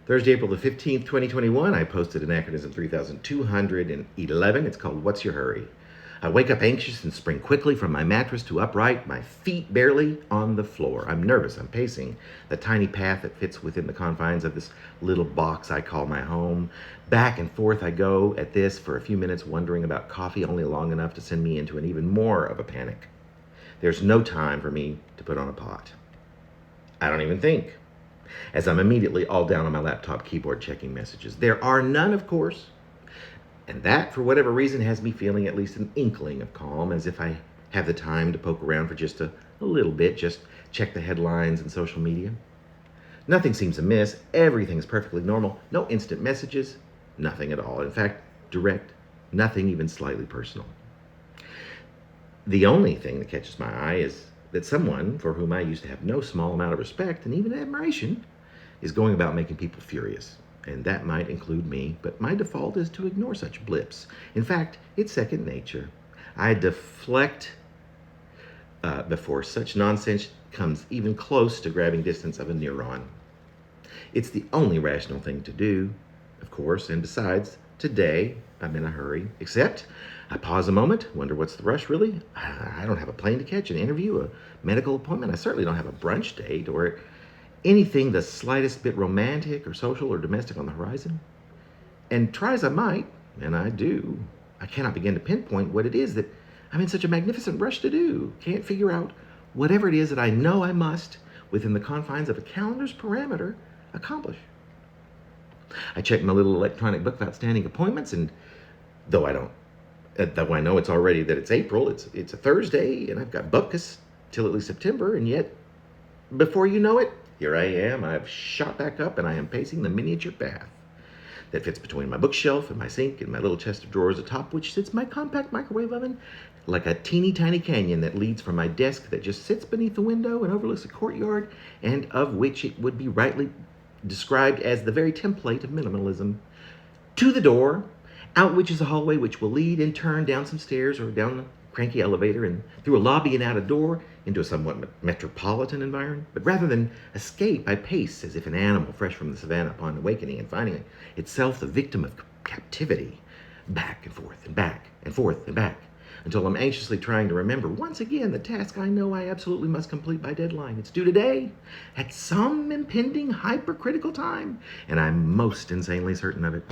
Thursday, April the 15th, 2021, I posted Anachronism 3211. It's called What's Your Hurry? I wake up anxious and spring quickly from my mattress to upright, my feet barely on the floor. I'm nervous. I'm pacing the tiny path that fits within the confines of this little box I call my home. Back and forth I go at this for a few minutes, wondering about coffee only long enough to send me into an even more of a panic. There's no time for me to put on a pot. I don't even think, as I'm immediately all down on my laptop keyboard checking messages. There are none, of course. And that, for whatever reason, has me feeling at least an inkling of calm, as if I have the time to poke around for just a little bit, just check the headlines and social media. Nothing seems amiss. Everything's perfectly normal. No instant messages. Nothing at all. In fact, direct. Nothing even slightly personal. The only thing that catches my eye is that someone for whom I used to have no small amount of respect and even admiration is going about making people furious. And that might include me, but my default is to ignore such blips. In fact, it's second nature. I deflect before such nonsense comes even close to grabbing distance of a neuron. It's the only rational thing to do, of course, and besides, today I'm in a hurry, except I pause a moment, wonder what's the rush really? I don't have a plane to catch, an interview, a medical appointment. I certainly don't have a brunch date or anything the slightest bit romantic or social or domestic on the horizon. And try as I might, and I do, I cannot begin to pinpoint what it is that I'm in such a magnificent rush to do. Can't figure out whatever it is that I know I must, within the confines of a calendar's parameter, accomplish. I check my little electronic book of outstanding appointments, and though I know it's already that it's April, it's a Thursday, and I've got bupkis till at least September, and yet, before you know it, here I am. I've shot back up, and I am pacing the miniature path that fits between my bookshelf and my sink and my little chest of drawers, atop which sits my compact microwave oven, like a teeny tiny canyon that leads from my desk that just sits beneath the window and overlooks a courtyard, and of which it would be rightly described as the very template of minimalism, to the door, out which is a hallway which will lead in turn down some stairs or down a cranky elevator and through a lobby and out a door into a somewhat metropolitan environment. But rather than escape, I pace as if an animal fresh from the savannah upon awakening and finding itself the victim of captivity, back and forth and back and forth and back, until I'm anxiously trying to remember once again the task I know I absolutely must complete by deadline. It's due today, at some impending hypercritical time, and I'm most insanely certain of it.